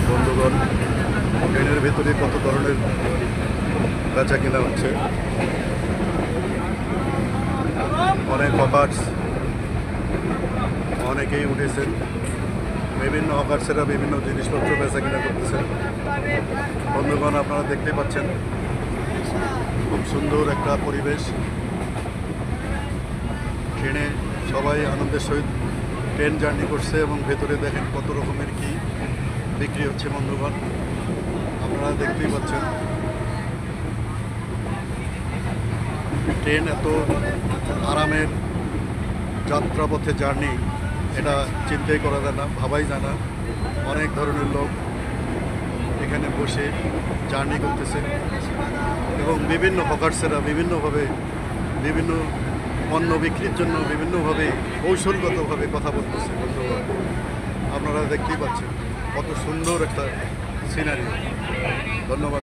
বন্ধুগণ, ট্রেনের ভেতরে কত ধরনের বেচা কেনা হচ্ছে। অনেক হকার্স, অনেকেই উঠেছেন। বিভিন্ন হকার্সেরা বিভিন্ন জিনিসপত্র বেচা কেনা করতেছেন। বন্ধুগণ, আপনারা দেখতে পাচ্ছেন খুব সুন্দর একটা পরিবেশ। ট্রেনে সবাই আনন্দের সহিত ট্রেন জার্নি করছে এবং ভেতরে দেখেন কত রকমের কি বিক্রি হচ্ছে। বন্ধুগণ, আপনারা দেখতেই পাচ্ছেন ট্রেন এত আরামের যাত্রাপথে জার্নি, এটা চিন্তাই করা যায় না, ভাবাই যায় না। অনেক ধরনের লোক এখানে বসে জার্নি করতেছে এবং বিভিন্ন হকার্সেরা বিভিন্নভাবে বিভিন্ন পণ্য বিক্রির জন্য বিভিন্নভাবে কৌশলগতভাবে কথা বলতেছে। বন্ধুগণ, আপনারা দেখতেই পাচ্ছেন কত সুন্দর একটা সিনারি। ধন্যবাদ।